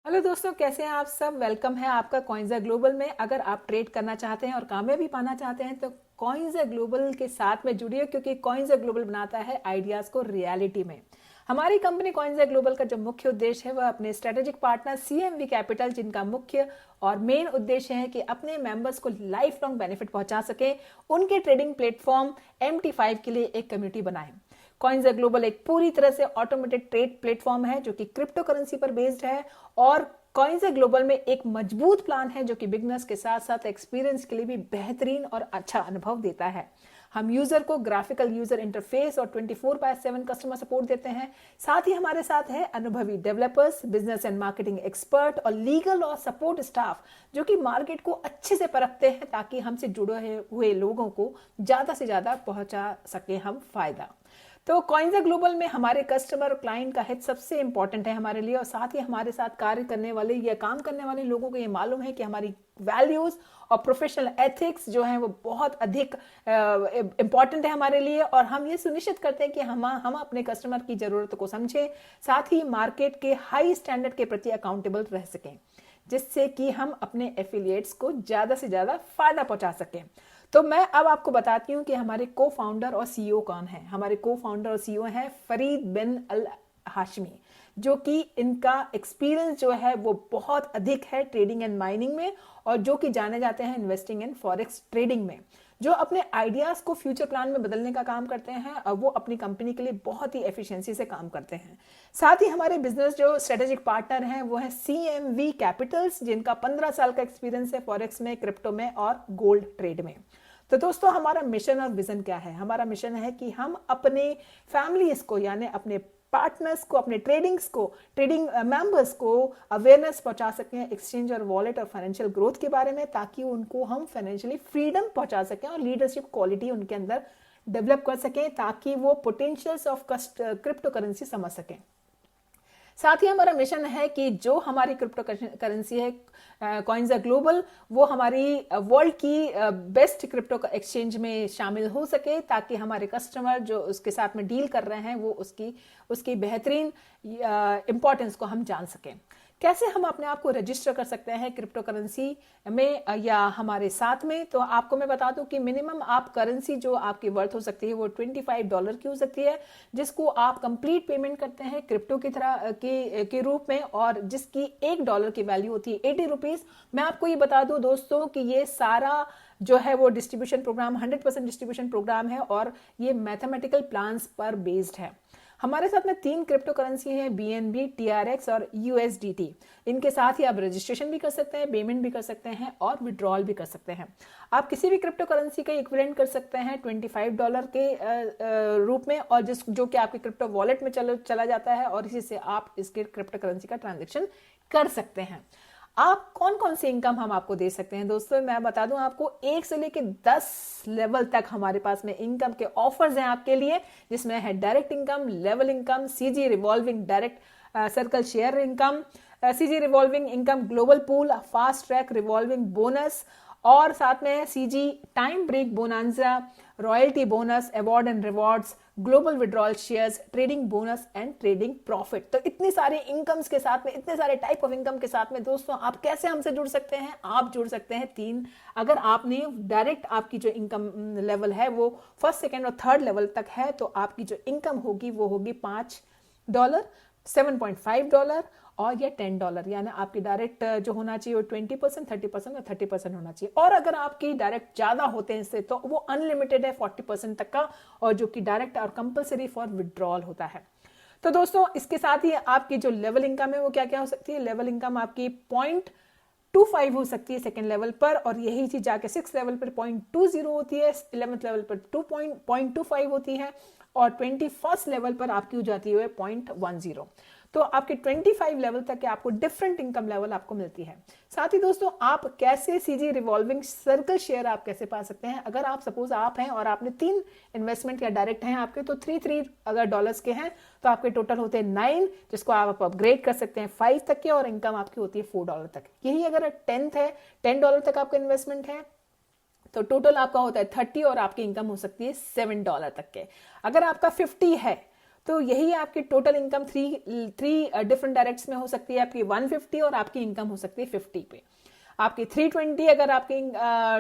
Hello दोस्तों, कैसे हैं आप सब। वेलकम है आपका कॉइन्जा ग्लोबल में। अगर आप ट्रेड करना चाहते हैं और कामयाबी पाना चाहते हैं तो कॉइन्जा ग्लोबल के साथ में जुड़िए, क्योंकि कॉइन्जा ग्लोबल बनाता है आइडियाज को रियलिटी में। हमारी कंपनी कॉइन्जा ग्लोबल का जो मुख्य उद्देश्य है वह अपने स्ट्रेटेजिक पार्टनर सीएमवी कैपिटल, जिनका मुख्य और मेन उद्देश्य है कि अपने मेंबर्स को लाइफ लॉन्ग बेनिफिट पहुंचा सके, उनके ट्रेडिंग प्लेटफॉर्म MT5 के लिए एक कम्युनिटी बनाएं। कॉइन्जा ग्लोबल एक पूरी तरह से ऑटोमेटेड ट्रेड प्लेटफॉर्म है जो कि क्रिप्टो करेंसी पर बेस्ड है, और कॉइन्जा ग्लोबल में एक मजबूत प्लान है जो कि बिगनर्स के साथ साथ एक्सपीरियंस के लिए भी बेहतरीन और अच्छा अनुभव देता है। हम यूजर को ग्राफिकल यूजर इंटरफेस और 24/7 कस्टमर सपोर्ट देते हैं। साथ ही हमारे साथ है अनुभवी developers, business and marketing expert और लीगल और सपोर्ट स्टाफ जो कि मार्केट को अच्छे से परखते हैं, ताकि हमसे जुड़े हुए लोगों को ज्यादा से ज्यादा पहुंचा सके हम फायदा। तो कॉइन्जा ग्लोबल में हमारे कस्टमर और क्लाइंट का हित सबसे इंपॉर्टेंट है हमारे लिए, और साथ ही हमारे साथ कार्य करने वाले या काम करने वाले लोगों को ये मालूम है कि हमारी वैल्यूज और प्रोफेशनल एथिक्स जो हैं वो बहुत अधिक इंपॉर्टेंट है हमारे लिए, और हम ये सुनिश्चित करते हैं कि हम अपने कस्टमर की जरूरतों को समझें, साथ ही मार्केट के हाई स्टैंडर्ड के प्रति अकाउंटेबल रह सकें, जिससे कि हम अपने एफिलिएट्स को ज्यादा से ज्यादा फायदा पहुंचा सकें। तो मैं अब आपको बताती हूं कि हमारे को फाउंडर और सीईओ कौन है। हमारे को फाउंडर और सीईओ हैं फरीद बिन अल हाशमी, जो कि इनका एक्सपीरियंस जो है वो बहुत अधिक है ट्रेडिंग एंड माइनिंग में, और जो कि जाने जाते हैं इन्वेस्टिंग एंड फॉरेक्स ट्रेडिंग में, जो अपने आइडियाज को फ्यूचर प्लान में बदलने का काम करते हैं, और वो अपनी कंपनी के लिए बहुत ही एफिशिएंसी से काम करते हैं। साथ ही हमारे बिजनेस जो स्ट्रेटेजिक पार्टनर हैं वो है CMV कैपिटल्स, जिनका 15 साल का एक्सपीरियंस है फॉरेक्स में, क्रिप्टो में और गोल्ड ट्रेड में। तो दोस्तों, हमारा मिशन और विजन क्या है। हमारा मिशन है कि हम अपने फैमिलीज को, यानी अपने पार्टनर्स को, अपने ट्रेडिंग मेंबर्स को अवेयरनेस पहुंचा सकें एक्सचेंज और वॉलेट और फाइनेंशियल ग्रोथ के बारे में, ताकि उनको हम फाइनेंशियली फ्रीडम पहुंचा सकें और लीडरशिप क्वालिटी उनके अंदर डेवलप कर सकें, ताकि वो पोटेंशियल्स ऑफ क्रिप्टो करेंसी समझ सकें। साथ ही हमारा मिशन है कि जो हमारी क्रिप्टो करेंसी है कॉइन्जा ग्लोबल, वो हमारी वर्ल्ड की बेस्ट क्रिप्टो एक्सचेंज में शामिल हो सके, ताकि हमारे कस्टमर जो उसके साथ में डील कर रहे हैं वो उसकी बेहतरीन इंपॉर्टेंस को हम जान सकें। कैसे हम अपने आप को रजिस्टर कर सकते हैं क्रिप्टो करेंसी में या हमारे साथ में। तो आपको मैं बता दूं कि मिनिमम आप करेंसी जो आपकी वर्थ हो सकती है वो $25 की हो सकती है, जिसको आप कंप्लीट पेमेंट करते हैं क्रिप्टो की तरह के रूप में, और जिसकी $1 की वैल्यू होती है 80 रुपीज। मैं आपको ये बता दूं दोस्तों कि ये सारा जो है वो डिस्ट्रीब्यूशन प्रोग्राम 100% डिस्ट्रीब्यूशन प्रोग्राम है, और ये मैथमेटिकल प्लान्स पर बेस्ड है। हमारे साथ में 3 क्रिप्टो करेंसी है, BNB, TRX और USDT। इनके साथ ही आप रजिस्ट्रेशन भी कर सकते हैं, पेमेंट भी कर सकते हैं और विड्रॉल भी कर सकते हैं। आप किसी भी क्रिप्टो करेंसी का इक्विवेलेंट कर सकते हैं $25 के रूप में, और जो कि आपके क्रिप्टो वॉलेट में चला जाता है, और इसी से आप इसके क्रिप्टो करेंसी का ट्रांजेक्शन कर सकते हैं। आप कौन कौन सी इनकम हम आपको दे सकते हैं दोस्तों, मैं बता दूं आपको 1 से लेकर 10 लेवल तक हमारे पास में इनकम के ऑफर्स हैं आपके लिए, जिसमें है direct income, level income, CG revolving direct circle share income, CG revolving income, global pool, fast track revolving bonus, और साथ में CG time break bonanza, royalty bonus, award and rewards, global withdrawal shares, trading bonus and trading profit. तो इतनी सारी incomes के साथ में, इतने सारे टाइप ऑफ इनकम के साथ में दोस्तों, आप कैसे हमसे जुड़ सकते हैं। आप जुड़ सकते हैं 3, अगर आपने डायरेक्ट आपकी जो इनकम लेवल है वो फर्स्ट, सेकेंड और थर्ड लेवल तक है, तो आपकी जो इनकम होगी वो होगी $5, $7.5 और या $10, यानी आपकी डायरेक्ट जो होना चाहिए वो 20%, 30% और 30% होना चाहिए। और अगर आपकी डायरेक्ट ज्यादा होते हैं इससे, तो वो अनलिमिटेड है 40% तक का, और जो कि डायरेक्ट और कंपलसरी फॉर विड्रॉल होता है। तो दोस्तों, इसके साथ ही आपकी जो लेवल इनकम है वो क्या क्या हो सकती है। लेवल इनकम आपकी 0.25 हो सकती है सेकेंड लेवल पर, और यही चीज जाके 6 लेवल पर 0.20 होती है, 11th लेवल पर 0.25 होती है, और 21st लेवल पर आपकी हो जाती है 0.10। तो आपके 25 लेवल तक के आपको डिफरेंट इनकम लेवल आपको मिलती है। साथ ही दोस्तों, आप कैसे CG रिवॉल्विंग सर्कल शेयर आप कैसे पा सकते हैं। अगर आप सपोज आप हैं और आपने 3 इन्वेस्टमेंट या डायरेक्ट हैं आपके, तो 3 अगर डॉलर्स के हैं तो आपके टोटल होते हैं 9, जिसको आप अपग्रेड कर सकते हैं 5 तक के, और इनकम आपकी होती है $4 तक। यही अगर 10th है, $10 तक आपका इन्वेस्टमेंट है, तो टोटल आपका होता है 30, और आपकी इनकम हो सकती है $7 तक के। अगर आपका 50 है तो यही आपकी total income three different directs में हो सकती है, आपकी 150 और आपकी इनकम हो सकती है 50 पे। आपकी 320 अगर आपकी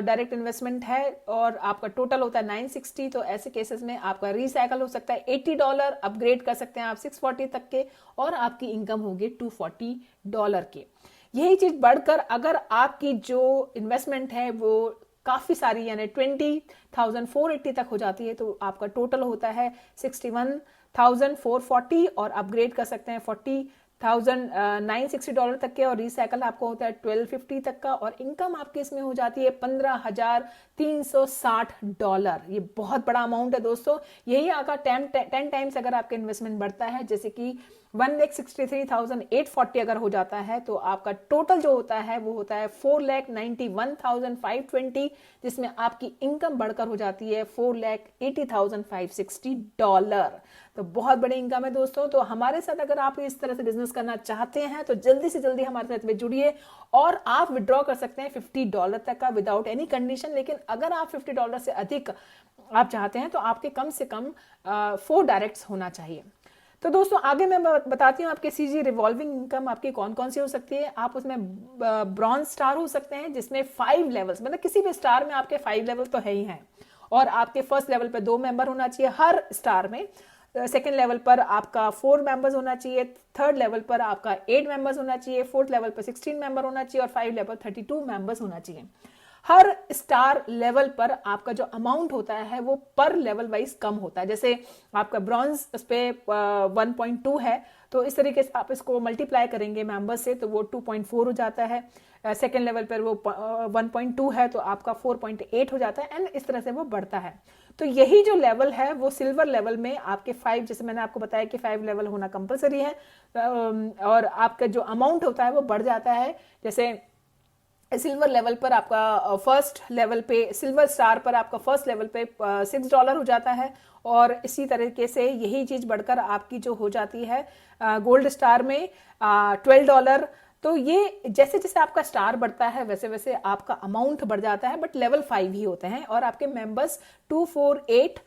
डायरेक्ट इन्वेस्टमेंट है और आपका टोटल होता है 960, तो ऐसे केसेस में आपका रिसाइकल हो सकता है $80, अपग्रेड कर सकते हैं आप 640 तक के, और आपकी इनकम होगी $240 के। यही चीज बढ़कर अगर आपकी जो इन्वेस्टमेंट है वो काफी सारी यानी 20,480 तक हो जाती है, तो आपका टोटल होता है 61,440 और अपग्रेड कर सकते हैं $40,960 तक के, और रिसाइकल आपको होता है 1250 तक का, और इनकम आपके इसमें हो जाती है $15,360। ये बहुत बड़ा अमाउंट है दोस्तों। यही आपका 10 टाइम्स अगर आपका इन्वेस्टमेंट बढ़ता है, जैसे कि 1,63,840 अगर हो जाता है, तो आपका टोटल जो होता है वो होता है 4,91,520, जिसमें आपकी इनकम बढ़कर हो जाती है $4,80,560। तो बहुत बड़ी इनकम है दोस्तों। तो हमारे साथ अगर आप इस तरह से बिजनेस करना चाहते हैं तो जल्दी से जल्दी हमारे साथ में जुड़िए, और आप विड्रॉ कर सकते हैं $50 तक का विदाउट एनी कंडीशन। लेकिन अगर आप $50 से अधिक आप चाहते हैं तो आपके कम से कम 4 डायरेक्ट्स होना चाहिए। तो दोस्तों आगे मैं बताती हूँ आपके सीजी रिवॉल्विंग इनकम आपकी कौन कौन सी हो सकती है। आप उसमें ब्रॉन्ज स्टार हो सकते हैं, जिसमें 5 लेवल्स, मतलब किसी भी स्टार में आपके 5 लेवल तो है ही हैं, और आपके फर्स्ट लेवल पे 2 मेंबर होना चाहिए हर स्टार में, सेकेंड लेवल पर आपका 4 मेंबर्स होना चाहिए, थर्ड लेवल पर आपका 8 मेंबर्स होना चाहिए, फोर्थ लेवल पर 16 मेंबर होना चाहिए, और 5 लेवल 32 मेंबर्स होना चाहिए। हर स्टार लेवल पर आपका जो अमाउंट होता है वो पर लेवल वाइज कम होता है। जैसे आपका ब्रॉन्ज उस पे 1.2 है, तो इस तरीके से आप इसको मल्टीप्लाई करेंगे मेंबर्स से तो वो 2.4 हो जाता है। सेकेंड लेवल पर वो 1.2 है तो आपका 4.8 हो जाता है, एंड इस तरह से वो बढ़ता है। तो यही जो लेवल है वो सिल्वर लेवल में आपके 5, जैसे मैंने आपको बताया कि 5 लेवल होना कंपलसरी है, और आपका जो अमाउंट होता है वो बढ़ जाता है। जैसे सिल्वर लेवल पर आपका फर्स्ट लेवल पे, सिल्वर स्टार पर आपका फर्स्ट लेवल पे $6 हो जाता है, और इसी तरीके से यही चीज बढ़कर आपकी जो हो जाती है गोल्ड स्टार में $12। तो ये जैसे जैसे आपका स्टार बढ़ता है वैसे वैसे आपका अमाउंट बढ़ जाता है, बट लेवल 5 ही होते हैं, और आपके मेंबर्स 2, 4, 8,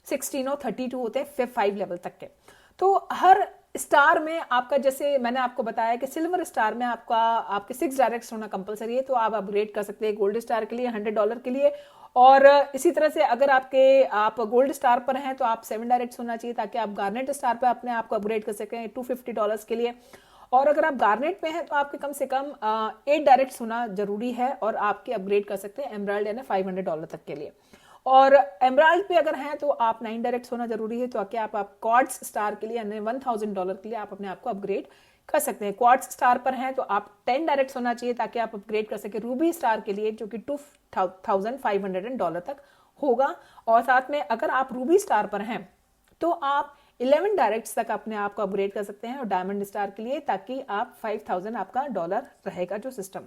16 और 32 होते हैं फिर 5 लेवल तक के। तो हर स्टार में आपका, जैसे मैंने आपको बताया कि सिल्वर स्टार में आपके 6 डायरेक्ट्स होना कंपलसरी है, तो आप अपग्रेड कर सकते हैं गोल्ड स्टार के लिए $100 के लिए। और इसी तरह से अगर आप गोल्ड स्टार पर हैं तो आप 7 डायरेक्ट्स होना चाहिए, ताकि आप गार्नेट स्टार पर अपने आप को अपग्रेड कर सकें $250 के लिए। और अगर आप गार्नेट पे हैं तो आपके कम से कम 8 डायरेक्ट्स होना जरूरी है, और आपके अपग्रेड कर सकते हैं एमराल्ड यानी $500 तक के लिए। और एमराल्ड पे अगर हैं तो आप 9 डायरेक्ट्स होना जरूरी है, तो आके आप क्वार्ट्ज स्टार के लिए यानी $1,000 के लिए आप अपने आप को अपग्रेड कर सकते हैं। क्वार्ट्ज स्टार पर हैं तो आप 10 डायरेक्ट्स होना चाहिए, ताकि आप अपग्रेड कर सके रूबी स्टार के लिए, जो कि $2,500 तक होगा। और साथ में अगर आप रूबी स्टार पर हैं तो आप 11 डायरेक्ट्स तक अपने आप को अपग्रेड कर सकते हैं, और डायमंड स्टार के लिए, ताकि आप 5,000 आपका डॉलर रहेगा जो सिस्टम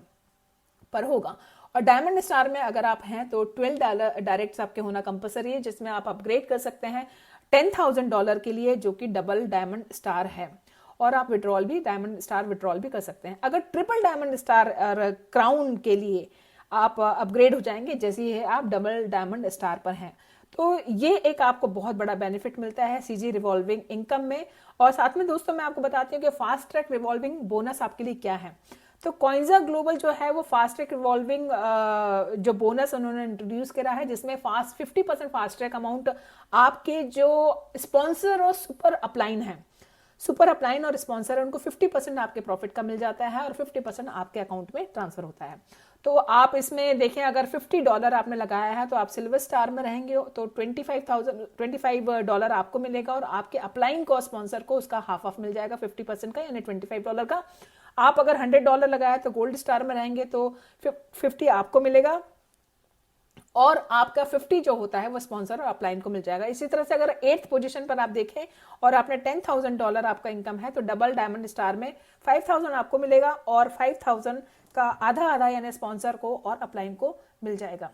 पर होगा। और डायमंड स्टार में अगर आप हैं तो 12 डायरेक्ट्स आपके होना कंपलसरी है, जिसमें आप अपग्रेड कर सकते हैं $10,000 के लिए, जो कि डबल डायमंड स्टार है, और आप विड्रॉल भी डायमंड स्टार विड्रॉल भी कर सकते हैं। अगर ट्रिपल डायमंड स्टार क्राउन के लिए आप अपग्रेड हो जाएंगे जैसे ही है आप डबल डायमंड स्टार पर हैं, तो ये एक आपको बहुत बड़ा बेनिफिट मिलता है सीजी रिवॉल्विंग इनकम में। और साथ में दोस्तों मैं आपको बताती हूँ कि फास्ट ट्रैक रिवॉल्विंग बोनस आपके लिए क्या है। तो कॉइंजा ग्लोबल जो है वो फास्ट ट्रैक रिवॉल्विंग जो बोनस उन्होंने इंट्रोड्यूस करा है, जिसमें 50% फास्ट ट्रैक अमाउंट आपके जो स्पॉन्सर और सुपर अपलाइन है, सुपर अपलाइन और स्पॉन्सर है, उनको 50% आपके प्रॉफिट का मिल जाता है, और 50% आपके अकाउंट में ट्रांसफर होता है। तो आप इसमें देखें, अगर $50 आपने लगाया है तो आप सिल्वर स्टार में रहेंगे तो $25 आपको मिलेगा, और आपके अपलाइन को स्पॉन्सर को उसका हाफ मिल जाएगा 50% का, यानी $25 का। आप अगर $100 लगाया तो गोल्ड स्टार में रहेंगे तो 50 आपको मिलेगा, और आपका 50 जो होता है वो स्पॉन्सर और अपलाइन को मिल जाएगा। इसी तरह से अगर 8th पोजीशन पर आप देखें और आपने $10,000 आपका इनकम है, तो डबल डायमंड स्टार में 5,000 आपको मिलेगा, और 5,000 का आधा आधा यानी स्पॉन्सर को और अपलाइन को मिल जाएगा।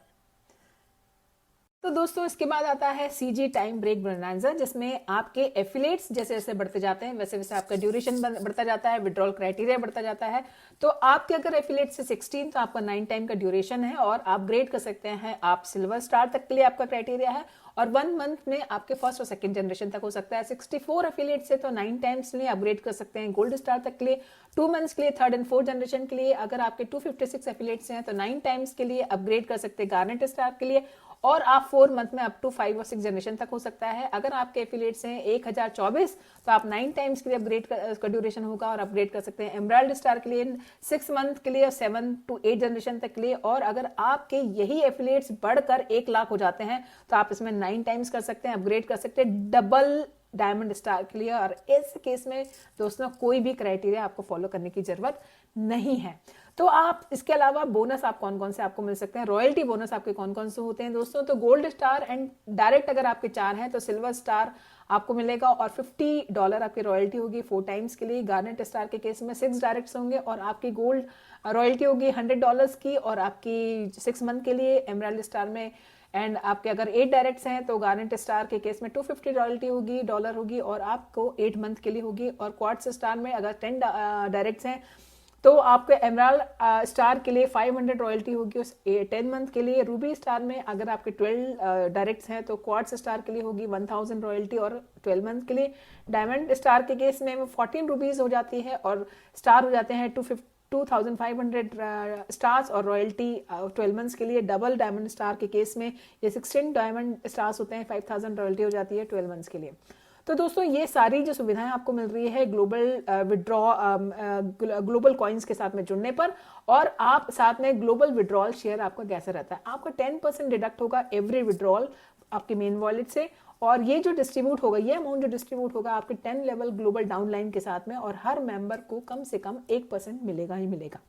तो दोस्तों इसके बाद आता है सीजी टाइम ब्रेक बोनांजा, जिसमें आपके एफिलेट्स जैसे जैसे बढ़ते जाते हैं वैसे वैसे आपका ड्यूरेशन बढ़ता जाता है, विड्रॉल क्राइटेरिया बढ़ता जाता है। तो आपके अगर एफिलेट से 16 तो आपका 9 टाइम का ड्यूरेशन है और आप ग्रेड कर सकते हैं, आप सिल्वर स्टार तक के लिए आपका क्राइटेरिया है और 1 मंथ में आपके फर्स्ट और सेकंड जनरेशन तक हो सकता है। 64 एफिलेट से तो 9 टाइम्स के लिए अपग्रेड कर सकते हैं गोल्ड स्टार तक के लिए, 2 मंथ्स के लिए थर्ड एंड फोर्थ जनरेशन के लिए। अगर आपके 256 एफिलेट्स हैं तो 9 टाइम्स के लिए अपग्रेड कर सकते हैं गार्नेट स्टार के लिए और आप 4 मंथ में अप टू 5 और 6 जनरेशन तक हो सकता है। अगर आपके एफिलेट्स हैं 1024 तो आप 9 टाइम्स के लिए अपग्रेड का ड्यूरेशन होगा और अपग्रेड कर सकते हैं एमराल्ड स्टार के लिए 6 मंथ के लिए और 7 to 8 जनरेशन तक के लिए। और अगर आपके यही एफिलेट्स बढ़कर 1 लाख हो जाते हैं तो आप इसमें 9 टाइम्स कर सकते हैं, अपग्रेड कर सकते हैं डबल डायमंड स्टार के लिए। और इस केस में दोस्तों कोई भी क्राइटेरिया आपको फॉलो करने की जरूरत नहीं है। तो आप इसके अलावा बोनस आप कौन कौन से आपको मिल सकते हैं, रॉयल्टी बोनस आपके कौन कौन से होते हैं दोस्तों। तो गोल्ड स्टार एंड डायरेक्ट अगर आपके 4 हैं तो सिल्वर स्टार आपको मिलेगा और $50 आपकी रॉयल्टी होगी 4 टाइम्स के लिए। गार्नेट स्टार के केस में 6 डायरेक्ट्स होंगे और आपकी गोल्ड रॉयल्टी होगी $100 की और आपकी 6 मंथ के लिए। एमराल्ड स्टार में एंड आपके अगर 8 डायरेक्ट्स हैं तो गार्नेट स्टार के केस में 250 रॉयल्टी होगी डॉलर होगी और आपको 8 मंथ के लिए होगी। और क्वार्ट्ज स्टार में अगर 10 डायरेक्ट्स हैं तो आपके एमराल्ड स्टार के लिए 500 रॉयल्टी होगी 10 मंथ के लिए। रूबी स्टार में अगर आपके 12 डायरेक्ट्स हैं तो क्वार्ट्ज स्टार के लिए होगी 1000 रॉयल्टी और 12 मंथ के लिए। डायमंड स्टार के केस में 14 रुपीज हो जाती है और स्टार हो जाते हैं 2500 स्टार्स और रॉयल्टी 12 मंथ्स के लिए। डबल डायमंड स्टार के केस में ये 16 डायमंड स्टार्स होते हैं, 5000 रॉयल्टी हो जाती है 12 मंथ्स के लिए। तो दोस्तों ये सारी जो सुविधाएं आपको मिल रही है ग्लोबल कॉइन्स के साथ में जुड़ने पर। और आप साथ में ग्लोबल विड्रॉल शेयर आपका कैसे रहता है, आपका 10% डिडक्ट होगा एवरी विड्रॉल आपके मेन वॉलेट से और ये जो डिस्ट्रीब्यूट होगा, ये अमाउंट जो डिस्ट्रीब्यूट होगा आपके 10 लेवल ग्लोबल डाउनलाइन के साथ में और हर मेंबर को कम से कम 1% मिलेगा ही मिलेगा।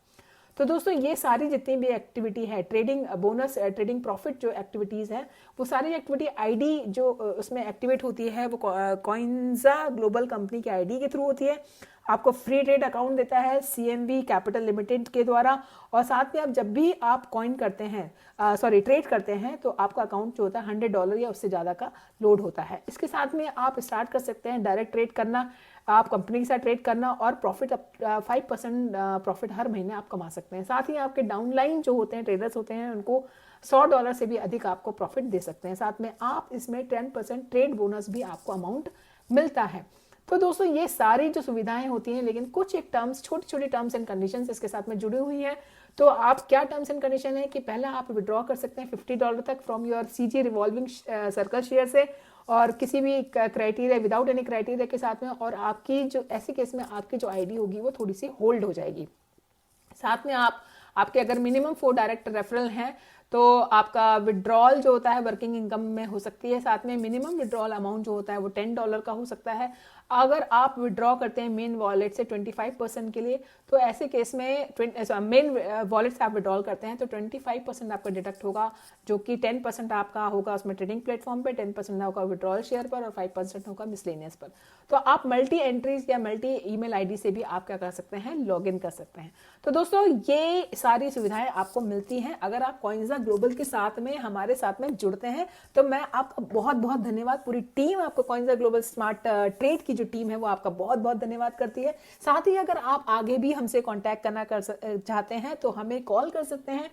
तो दोस्तों ये सारी जितनी भी एक्टिविटी है, ट्रेडिंग बोनस, ट्रेडिंग प्रॉफिट जो एक्टिविटीज है, वो सारी एक्टिविटी आईडी जो उसमें एक्टिवेट होती है वो कॉइन्जा ग्लोबल कंपनी की आईडी के थ्रू होती है। आपको फ्री ट्रेड अकाउंट देता है CMB कैपिटल लिमिटेड के द्वारा और साथ में आप जब भी आप कॉइन करते हैं ट्रेड करते हैं तो आपका अकाउंट जो होता है $100 या उससे ज़्यादा का लोड होता है। इसके साथ में आप स्टार्ट कर सकते हैं डायरेक्ट ट्रेड करना, आप कंपनी के साथ ट्रेड करना और प्रॉफिट 5% प्रॉफिट हर महीने आप कमा सकते हैं। साथ ही आपके डाउनलाइन जो होते हैं ट्रेडर्स होते हैं उनको $100 से भी अधिक आपको प्रॉफिट दे सकते हैं। साथ में आप इसमें 10% ट्रेड बोनस भी आपको अमाउंट मिलता है। तो दोस्तों ये सारी जो सुविधाएं होती हैं लेकिन कुछ एक टर्म्स, छोटी छोटी टर्म्स एंड कंडीशंस इसके साथ में जुड़ी हुई है। तो आप क्या टर्म्स एंड कंडीशन है कि पहला आप विड्रॉ कर सकते हैं $50 तक from your CG revolving circle share से और किसी भी क्राइटेरिया विदाउट एनी क्राइटेरिया के साथ में। और आपकी जो ऐसे केस में आपकी जो आईडी होगी वो थोड़ी सी होल्ड हो जाएगी। साथ में आपके अगर मिनिमम 4 डायरेक्ट रेफरल हैं तो आपका विड्रॉल जो होता है वर्किंग इनकम में हो सकती है। साथ में मिनिमम विड्रॉल अमाउंट जो होता है वो $10 का हो सकता है। अगर आप विड्रॉ करते हैं मेन वॉलेट से 25% के लिए तो ऐसे केस में मेन वॉलेट से आप विड्रॉल करते हैं तो 25% आपका डिडक्ट होगा, जो कि 10% आपका होगा उसमें ट्रेडिंग प्लेटफॉर्म पे, 10% होगा विड्रॉल शेयर पर और 5% होगा मिसलेनियस पर। तो आप मल्टी एंट्रीज या मल्टी ईमेल आईडी से भी आप क्या कर सकते हैं, लॉग इन कर सकते हैं। तो दोस्तों ये सारी सुविधाएं आपको मिलती हैं अगर आप कॉइन्जा ग्लोबल के साथ में हमारे साथ में जुड़ते हैं। तो मैं आपका बहुत बहुत धन्यवाद, पूरी टीम आपको कॉइन्जा ग्लोबल स्मार्ट ट्रेड की जो टीम है वो आपका बहुत बहुत धन्यवाद करती है। साथ ही अगर आप आगे भी हमसे कांटेक्ट करना चाहते हैं तो हमें कॉल कर सकते हैं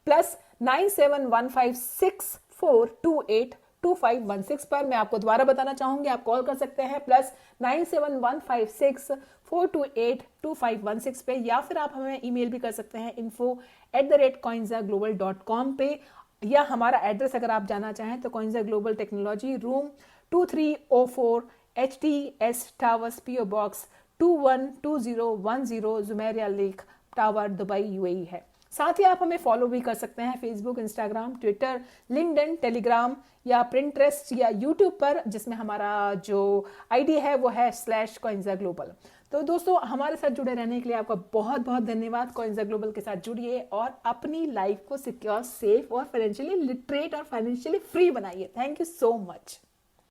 +971564282516 पर। मैं आपको दोबारा बताना चाहूंगी, आप कॉल कर सकते हैं +971564282516 पे या फिर आप हमें ईमेल भी कर सकते हैं info@coinzaglobal.com पे। या हमारा एड्रेस अगर आप जाना चाहें तो कॉइन्जा global technology room 2304 HTS towers PO box 212010 Jumeirah lake tower Dubai UAE है। साथ ही आप हमें फॉलो भी कर सकते हैं Facebook, Instagram, Twitter, LinkedIn, Telegram या प्रिंटरेस्ट या यूट्यूब पर, जिसमें हमारा जो आईडी है वो है /coinza global। तो दोस्तों हमारे साथ जुड़े रहने के लिए आपका बहुत बहुत धन्यवाद। कॉइन्जा ग्लोबल के साथ जुड़िए और अपनी लाइफ को सिक्योर, सेफ और फाइनेंशियली लिटरेट और फाइनेंशियली फ्री बनाइए। Thank you so much.